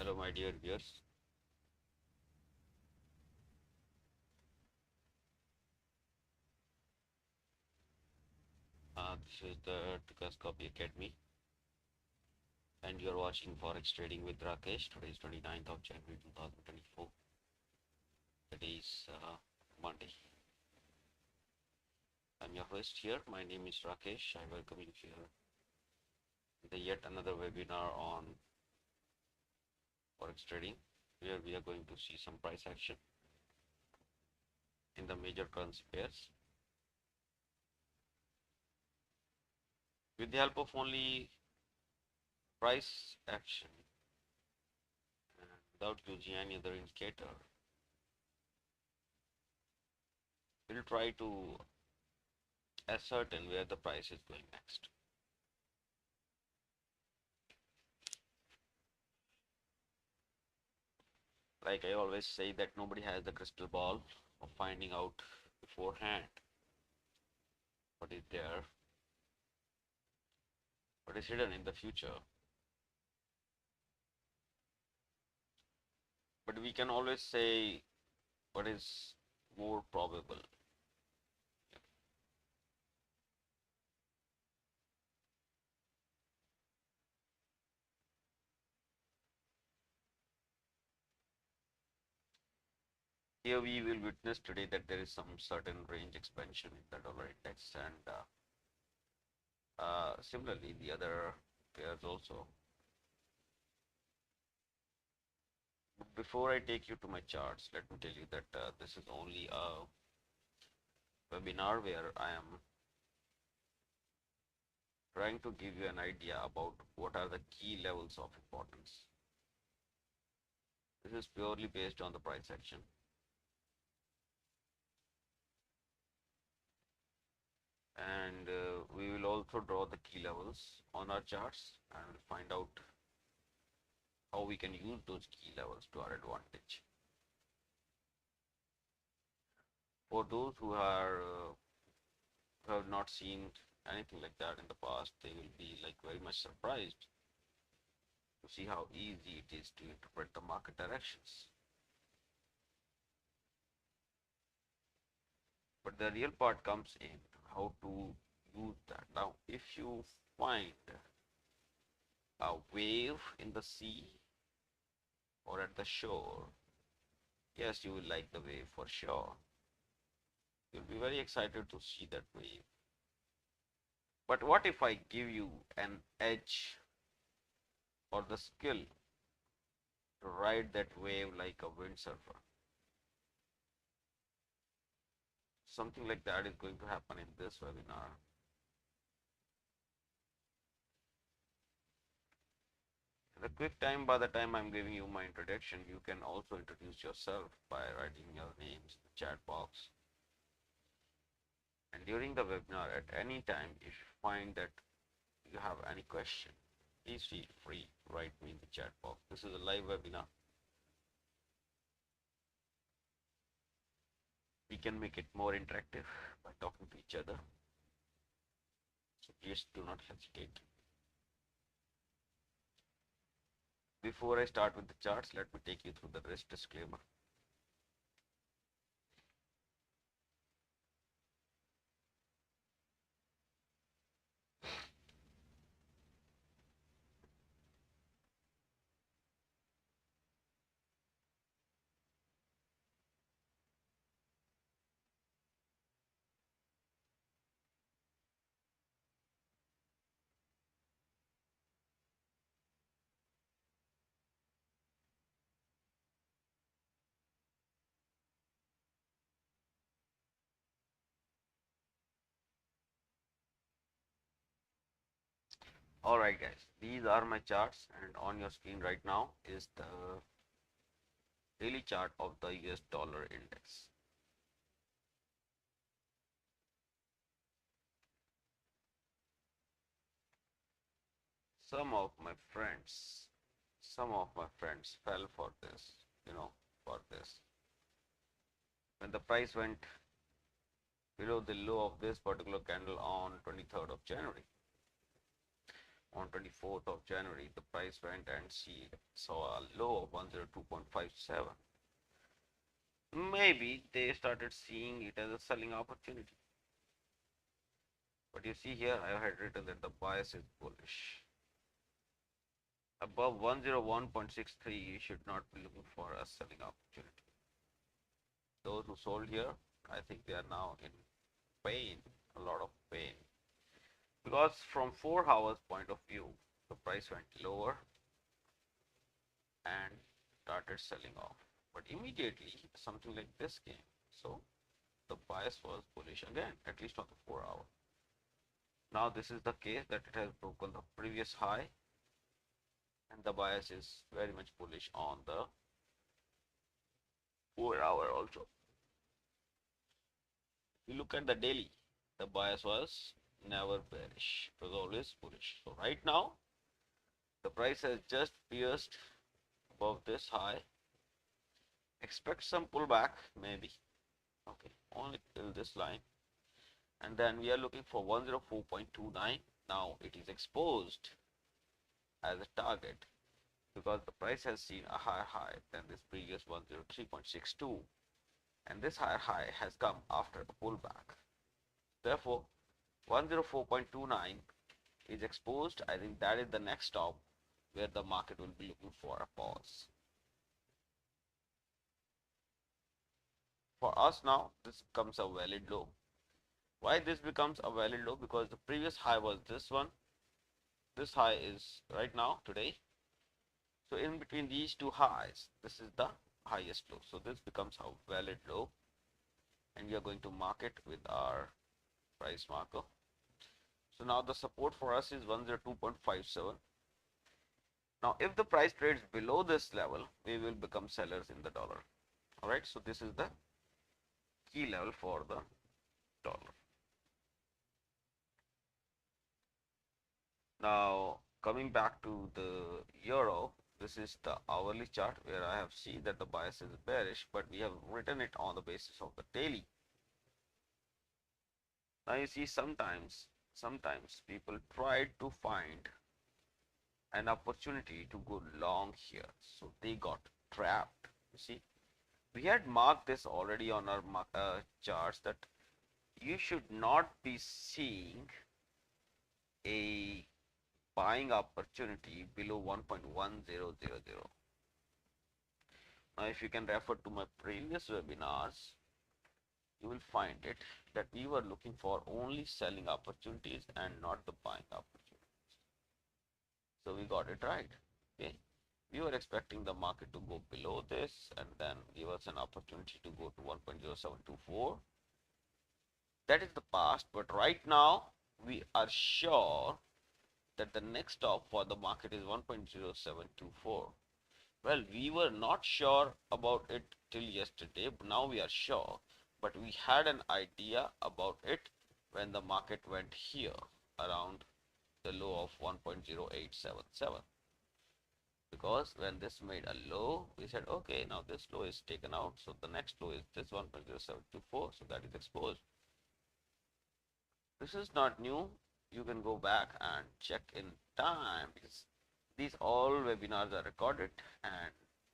Hello, my dear viewers. This is the Copy Academy, and you're watching Forex Trading with Rakesh. Today is 29th of January 2024. Today is Monday. I'm your host here. My name is Rakesh. I welcome you here the yet another webinar on Forex Trading, where we are going to see some price action in the major currency pairs. With the help of only price action and without using any other indicator, we'll try to ascertain where the price is going next. Like I always say that nobody has the crystal ball of finding out beforehand what is there, what is hidden in the future. But we can always say what is more probable. Here we will witness today that there is some certain range expansion in the dollar index, and similarly the other pairs also. But before I take you to my charts, let me tell you that this is only a webinar where I am trying to give you an idea about what are the key levels of importance. This is purely based on the price action. And we will also draw the key levels on our charts and find out how we can use those key levels to our advantage. For those who have not seen anything like that in the past, they will be like very much surprised to see how easy it is to interpret the market directions. But the real part comes in how to use that. Now, if you find a wave in the sea or at the shore, yes, you will like the wave for sure. You'll be very excited to see that wave. But what if I give you an edge or the skill to ride that wave like a windsurfer? Something like that is going to happen in this webinar. In a quick time, by the time I'm giving you my introduction, you can also introduce yourself by writing your names in the chat box. And during the webinar, at any time, if you find that you have any question, please feel free to write me in the chat box. This is a live webinar. We can make it more interactive by talking to each other. So please do not hesitate. Before I start with the charts, let me take you through the risk disclaimer. Alright guys, these are my charts, and on your screen right now is the daily chart of the US dollar index. Some of my friends fell for this, for this. When the price went below the low of this particular candle on 23rd of January, on 24th of January, the price went and saw a low of 102.57. Maybe they started seeing it as a selling opportunity. But you see here, I had written that the bias is bullish. Above 101.63, you should not be looking for a selling opportunity. Those who sold here, I think they are now in pain, a lot of pain. Because from 4 hours point of view, the price went lower and started selling off. But immediately something like this came. So the bias was bullish again, at least on the 4 hour. Now this is the case that it has broken the previous high and the bias is very much bullish on the 4 hour also. If you look at the daily, the bias was never bearish, it was always bullish. So right now the price has just pierced above this high. Expect some pullback maybe, okay, only till this line, and then we are looking for 104.29. Now it is exposed as a target because the price has seen a higher high than this previous 103.62, and this higher high has come after a pullback. Therefore 104.29 is exposed. I think that is the next stop where the market will be looking for a pause. For us now, this becomes a valid low. Why this becomes a valid low? Because the previous high was this one. This high is right now, today. So in between these two highs, this is the highest low. So this becomes a valid low. And we are going to mark it with our price marker. So now the support for us is 102.57. Now if the price trades below this level, we will become sellers in the dollar. Alright, so this is the key level for the dollar. Now coming back to the euro, this is the hourly chart where I have seen that the bias is bearish, but we have written it on the basis of the daily. Now you see sometimes people try to find an opportunity to go long here, so they got trapped. You see, we had marked this already on our charts that you should not be seeing a buying opportunity below 1.1000. Now if you can refer to my previous webinars, you will find it that we were looking for only selling opportunities and not the buying opportunities. So we got it right. Okay, we were expecting the market to go below this and then give us an opportunity to go to 1.0724. That is the past, but right now we are sure that the next stop for the market is 1.0724. Well, we were not sure about it till yesterday, but now we are sure. But we had an idea about it when the market went here around the low of 1.0877. Because when this made a low, we said, okay, now this low is taken out. So the next low is this 1.0724. So that is exposed. This is not new. You can go back and check in time because these all webinars are recorded and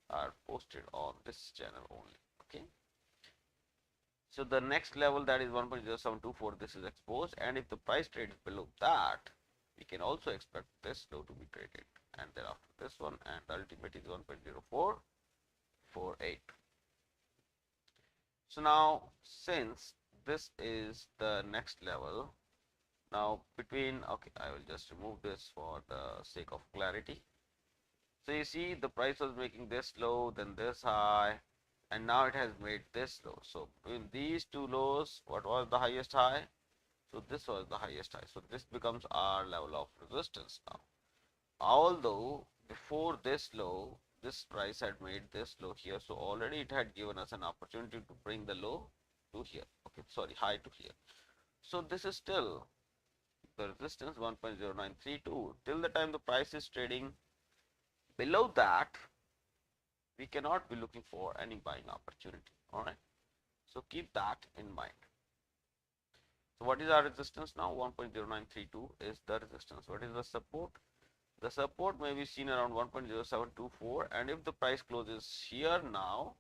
are posted on this channel only. Okay. So the next level, that is 1.0724, this is exposed, and if the price trades below that, we can also expect this low to be traded, and thereafter this one, and the ultimate is 1.0448. So now since this is the next level, now between, okay, I will just remove this for the sake of clarity. So you see the price was making this low, then this high, and now it has made this low. So in these two lows, what was the highest high? So this was the highest high. So this becomes our level of resistance now. Although before this low, this price had made this low here, so already it had given us an opportunity to bring the low to here. Okay, sorry, high to here. So this is still the resistance 1.0932. Till the time the price is trading below that, we cannot be looking for any buying opportunity. All right, so keep that in mind. So what is our resistance now? 1.0932 is the resistance. What is the support? The support may be seen around 1.0724, and if the price closes here now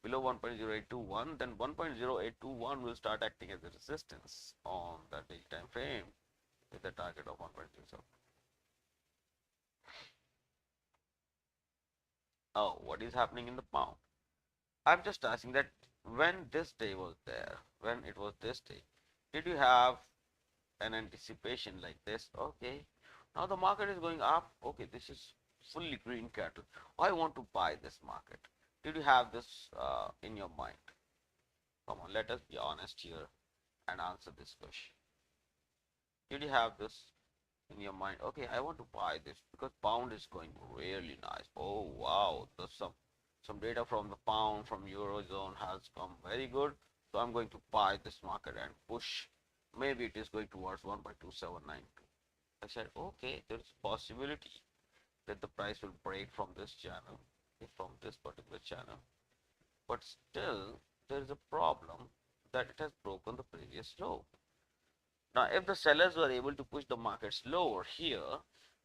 below 1.0821, then 1.0821 will start acting as a resistance on the daily time frame with the target of 1.07. Oh, what is happening in the pound? I'm just asking that when this day was there, when it was this day, did you have an anticipation like this? Okay, now the market is going up. Okay, this is fully green candle. I want to buy this market. Did you have this in your mind? Come on, let us be honest here and answer this question. Did you have this in your mind? Okay, I want to buy this because pound is going really nice. Oh wow, there's some data from the pound from eurozone has come very good. So I'm going to buy this market and push. Maybe it is going towards 1.2792. I said, okay, there is a possibility that the price will break from this channel, from this particular channel. But still, there is a problem that it has broken the previous low. Now, if the sellers were able to push the markets lower here,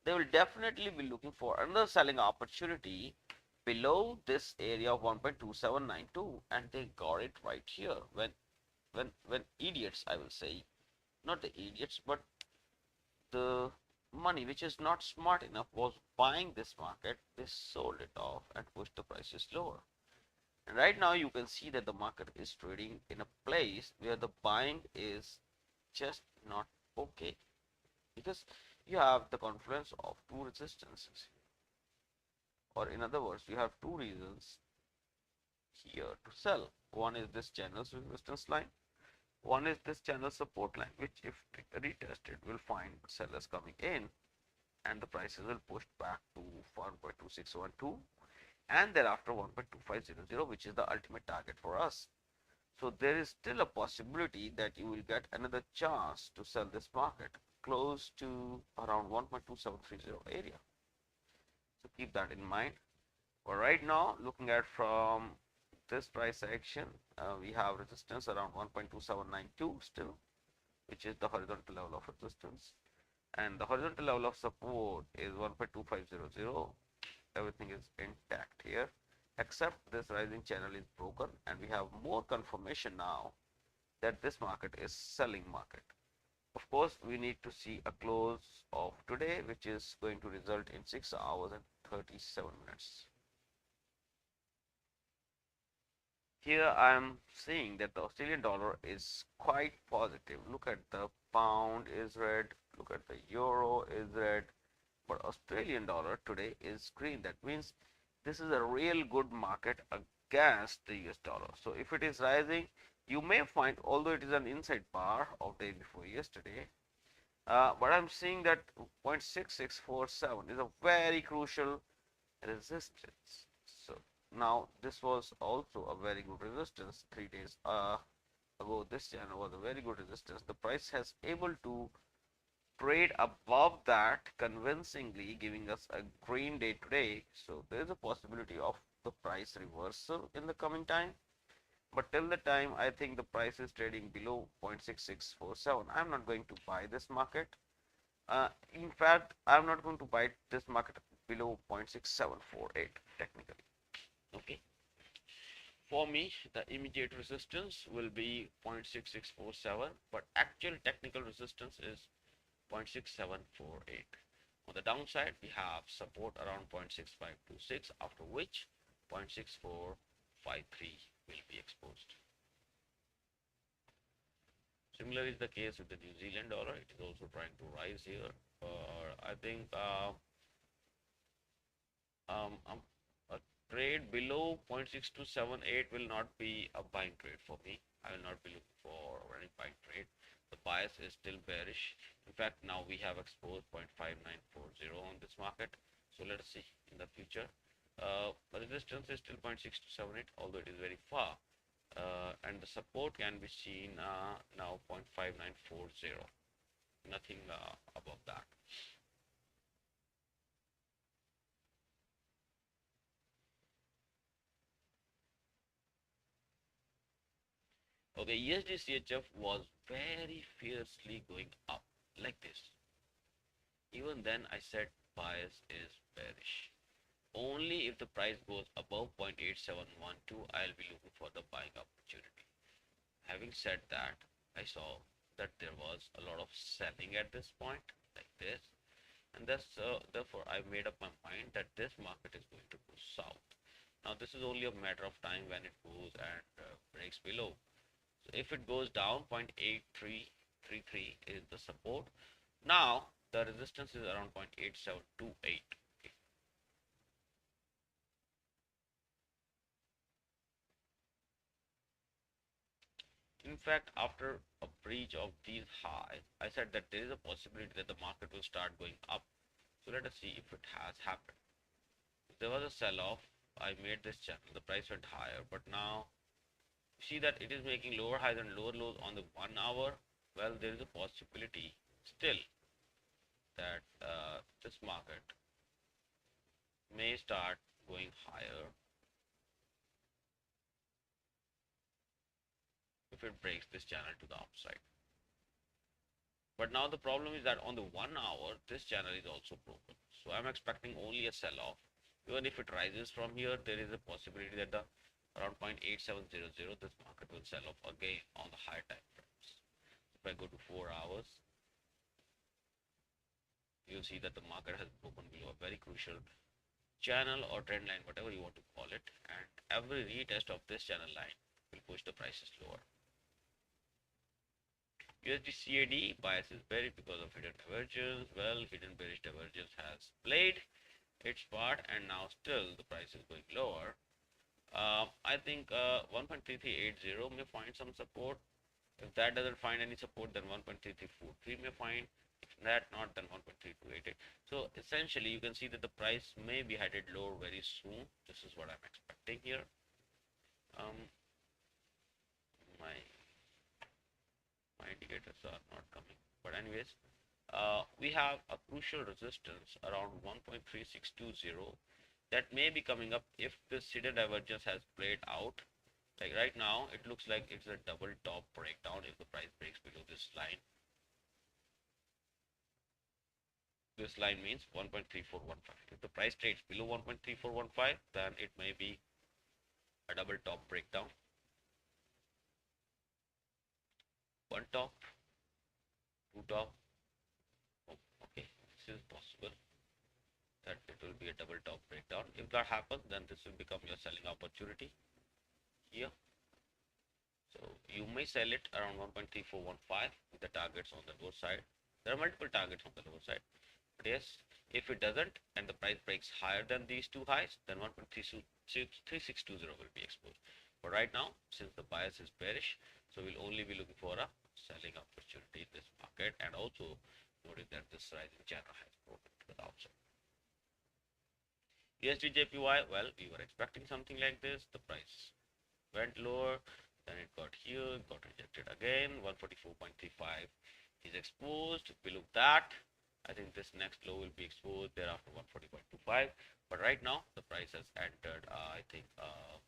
they will definitely be looking for another selling opportunity below this area of 1.2792, and they got it right here. When idiots, I will say, not the idiots, but the money which is not smart enough was buying this market, they sold it off and pushed the prices lower. And right now you can see that the market is trading in a place where the buying is just not okay, because you have the confluence of two resistances, or in other words, you have two reasons here to sell. One is this channel's resistance line, one is this channel support line, which if retested will find sellers coming in and the prices will push back to 1.2612 and thereafter 1.2500, which is the ultimate target for us. So there is still a possibility that you will get another chance to sell this market close to around 1.2730 area. So keep that in mind. But right now, looking at from this price action, we have resistance around 1.2792 still, which is the horizontal level of resistance, and the horizontal level of support is 1.2500. Everything is intact here except this rising channel is broken, and we have more confirmation now that this market is selling market. Of course, we need to see a close of today, which is going to result in 6 hours and 37 minutes. Here I am seeing that the Australian dollar is quite positive. Look at the pound is red, look at the euro is red, but Australian dollar today is green. That means this is a real good market against the US dollar. So if it is rising, you may find, although it is an inside bar of day before yesterday, but I'm seeing that 0.6647 is a very crucial resistance. So now this was also a very good resistance 3 days ago. This channel was a very good resistance. The price has able to trade above that convincingly, giving us a green day today. So there is a possibility of the price reversal in the coming time, but till the time I think the price is trading below 0.6647, I'm not going to buy this market. In fact, I'm not going to buy this market below 0.6748 technically. Okay, for me the immediate resistance will be 0.6647, but actual technical resistance is 0.6748. On the downside, we have support around 0.6526, after which 0.6453 will be exposed. Similar is the case with the New Zealand dollar. It is also trying to rise here. I think a trade below 0.6278 will not be a buying trade for me. I will not be looking for any buying trade. The bias is still bearish. In fact, now we have exposed 0.5940 on this market. So let us see in the future. The resistance is still 0.6278, although it is very far. And the support can be seen now 0.5940. Nothing above that. Okay, USD CHF was very fiercely going up like this. Even then I said bias is bearish. Only if the price goes above 0.8712, I'll be looking for the buying opportunity. Having said that, I saw that there was a lot of selling at this point, like this, and that's therefore I made up my mind that this market is going to go south. Now this is only a matter of time when it goes and breaks below. So if it goes down, 0.8333 is the support. Now the resistance is around 0.8728. Okay. In fact, after a breach of these highs, I said that there is a possibility that the market will start going up. So let us see if it has happened. If there was a sell-off, I made this channel, the price went higher, but now see that it is making lower highs and lower lows on the 1 hour. Well, there is a possibility still that this market may start going higher if it breaks this channel to the upside. But now the problem is that on the 1 hour, this channel is also broken. So I'm expecting only a sell-off. Even if it rises from here, there is a possibility that the around 0.8700, this market will sell off again on the higher time frames. If I go to 4 hours, you'll see that the market has broken below a very crucial channel or trend line, whatever you want to call it, and every retest of this channel line will push the prices lower. USD CAD bias is bearish because of hidden divergence. Well, hidden bearish divergence has played its part, and now still the price is going lower. I think 1.3380 may find some support. If that doesn't find any support, then 1.3343 may find. If that not, then 1.3288. So essentially, you can see that the price may be headed lower very soon. This is what I'm expecting here. My indicators are not coming, but anyways, we have a crucial resistance around 1.3620 that may be coming up if this hidden divergence has played out. Like right now, it looks like it's a double top breakdown if the price breaks below this line. This line means 1.3415. If the price trades below 1.3415, then it may be a double top breakdown. One top, two top. Oh, okay, this is possible that it will be a double top breakdown. If that happens, then this will become your selling opportunity here. So you may sell it around 1.3415 with the targets on the lower side. There are multiple targets on the lower side. But yes, if it doesn't and the price breaks higher than these two highs, then 1.3620 will be exposed. But right now, since the bias is bearish, so we'll only be looking for a selling opportunity in this market, and also noting that this rising channel has broken to the downside. USD JPY, well, we were expecting something like this. The price went lower, then it got here, got rejected again. 144.35 is exposed. Below that, I think this next low will be exposed, thereafter 140.25. But right now, the price has entered, I think, a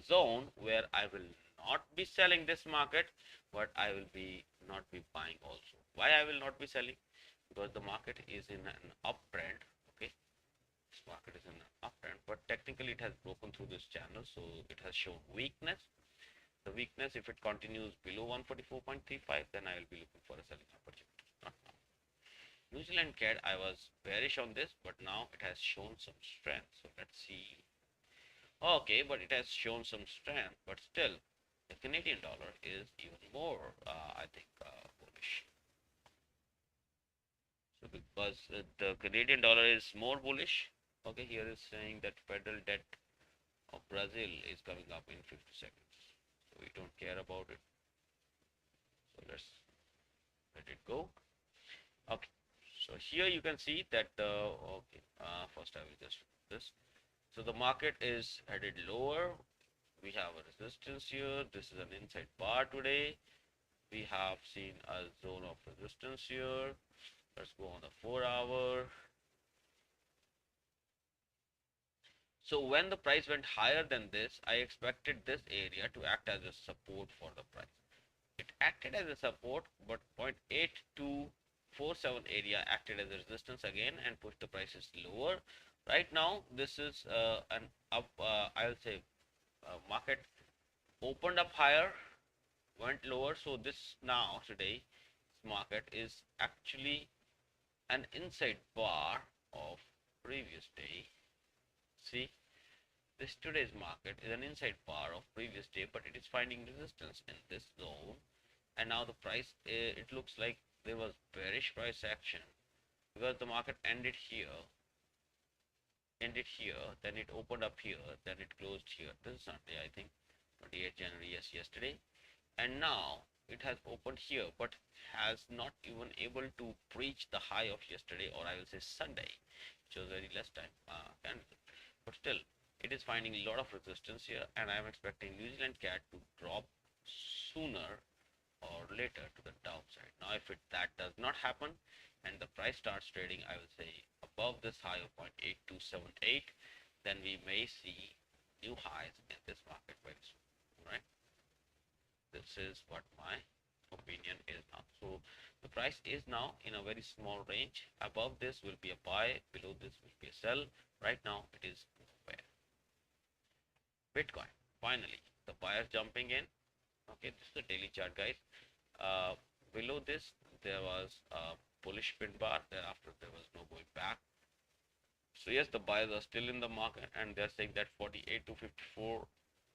zone where I will not be selling this market, but I will not be buying also. Why I will not be selling? Because the market is in an uptrend. Okay, this market is in an uptrend, but technically it has broken through this channel, so it has shown weakness. The weakness, if it continues below 144.35, then I will be looking for a selling opportunity. Not now. New Zealand CAD, I was bearish on this, but now it has shown some strength. So let's see. Okay, but it has shown some strength, but still, the Canadian dollar is even more, I think, bullish. So because the Canadian dollar is more bullish, okay, here is saying that federal debt of Brazil is coming up in 50 seconds. So we don't care about it. So let's let it go. Okay, so here you can see that okay, first I will just do this. So the market is headed lower. We have a resistance here. This is an inside bar today. We have seen a zone of resistance here. Let's go on the 4-hour. So when the price went higher than this, I expected this area to act as a support for the price. It acted as a support, but 0.82 47 area acted as a resistance again and pushed the prices lower. Right now, this is an up, I'll say, market opened up higher, went lower. So this now today market is actually an inside bar of previous day. See, this today's market is an inside bar of previous day, but it is finding resistance in this zone. And now the price, it looks like there was bearish price action because the market ended here, then it opened up here, then it closed here. This is Sunday, I think, 28th January, yes, yesterday. And now it has opened here, but has not even able to breach the high of yesterday, or I will say Sunday, which was very less time candle. But still, it is finding a lot of resistance here, and I am expecting New Zealand CAD to drop sooner or later to the downside. Now, if that does not happen and the price starts trading, I will say above this high of 0.8278, then we may see new highs in this market very soon, right? This is what my opinion is now. So the price is now in a very small range. Above this will be a buy, below this will be a sell. Right now it is nowhere. Bitcoin, finally the buyers jumping in. Okay, this is the daily chart, guys. Below this there was a bullish pin bar, thereafter there was no going back. So yes, the buyers are still in the market and they're saying that 48 to 54,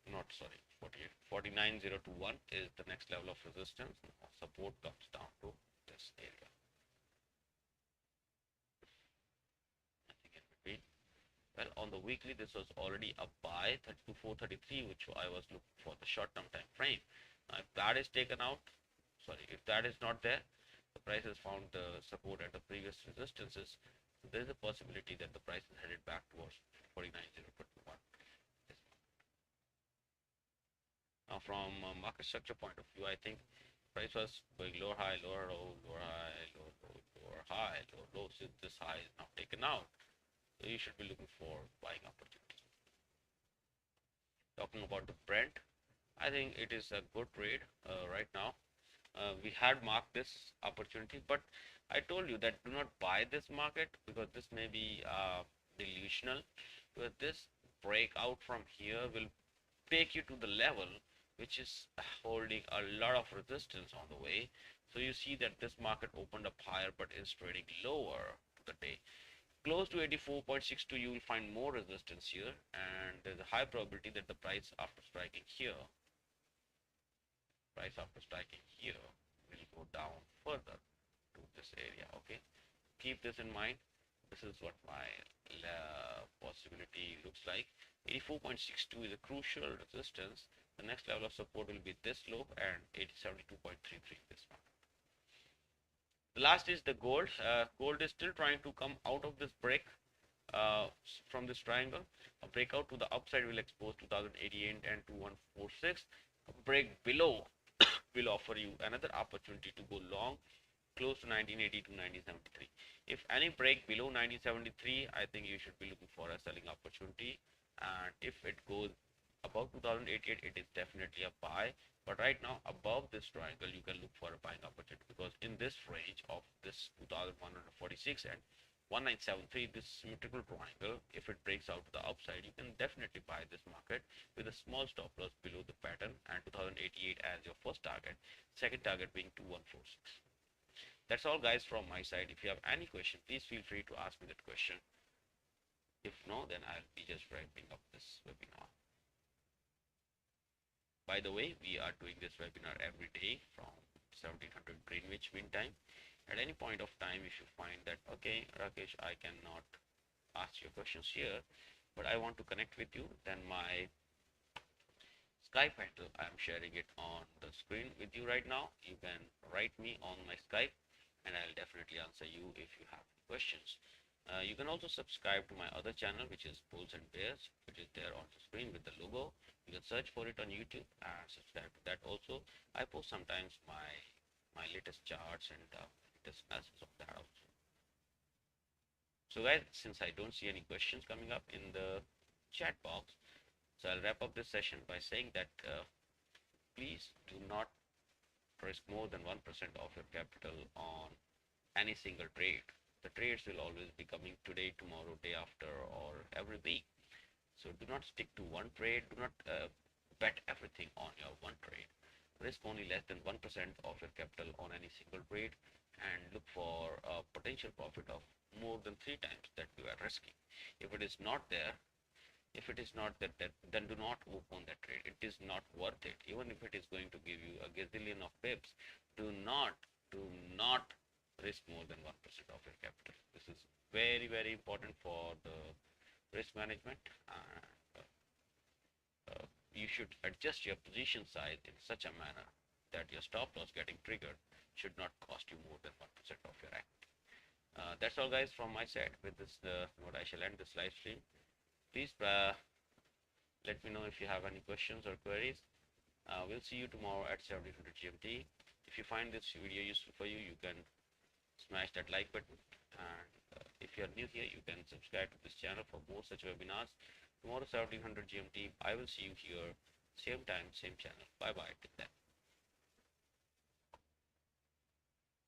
not sorry, 48, 49021 is the next level of resistance. Support comes down to this area. Nothing in between. Well, on the weekly, this was already a buy, 3433, which I was looking for the short-term time frame. Now, if that is taken out, sorry, if that is not there, the price has found the support at the previous resistances. So there is a possibility that the price is headed back towards 49021. Now, from a market structure point of view, I think price was going lower high, lower low, lower high, lower low, lower high, lower low. Since this high is now taken out, so you should be looking for buying opportunities. Talking about the Brent, I think it is a good trade right now. We had marked this opportunity, but I told you that do not buy this market because this may be delusional. Because this breakout from here will take you to the level which is holding a lot of resistance on the way. So you see that this market opened up higher but is trading lower to the day. Close to 84.62, you will find more resistance here, and there's a high probability that the price after striking here will go down further to this area. Okay, keep this in mind. This is what my possibility looks like. 84.62 is a crucial resistance. The next level of support will be this low and 72.33 this one. The last is the gold. Gold is still trying to come out of this break from this triangle. A breakout to the upside will expose 2088 and 2146. A break below will offer you another opportunity to go long close to 1980 to 1973. If any break below 1973, I think you should be looking for a selling opportunity. And if it goes above 2088, it is definitely a buy. But right now, above this triangle, you can look for a buying opportunity because in this range of this 2146 and 1973, this symmetrical triangle, if it breaks out to the upside, you can definitely buy this market with a small stop loss below the pattern and 2088 as your first target, second target being 2146. That's all, guys, from my side. If you have any question, please feel free to ask me that question. If no, then I'll be just wrapping up this webinar. By the way, we are doing this webinar every day from 1700 Greenwich Mean Time. At any point of time, if you find that, okay, Rakesh, I cannot ask your questions here, but I want to connect with you, then my Skype handle, I'm sharing it on the screen with you right now. You can write me on my Skype and I'll definitely answer you if you have any questions. You can also subscribe to my other channel, which is Bulls and Bears, which is there on the screen with the logo. You can search for it on YouTube and subscribe to that also. I post sometimes my latest charts and latest analysis of that also. So guys, since I don't see any questions coming up in the chat box, so I'll wrap up this session by saying that please do not risk more than 1% of your capital on any single trade. The trades will always be coming today, tomorrow, day after, or every week. So do not stick to one trade. Do not bet everything on your one trade. Risk only less than 1% of your capital on any single trade, and look for a potential profit of more than 3 times that you are risking. If it is not there, if it is not that, then do not open that trade. It is not worth it. Even if it is going to give you a gazillion of pips, do not risk more than 1% of your capital. This is very, very important for the risk management. You should adjust your position size in such a manner that your stop loss getting triggered should not cost you more than 1% of your equity. That's all, guys, from my side. With this note, I shall end this live stream. Please let me know if you have any questions or queries. We'll see you tomorrow at 1700 GMT. If you find this video useful for you, you can smash that like button. And if you are new here, you can subscribe to this channel for more such webinars. Tomorrow 1700 GMT. I will see you here, same time, same channel. Bye bye. Till then.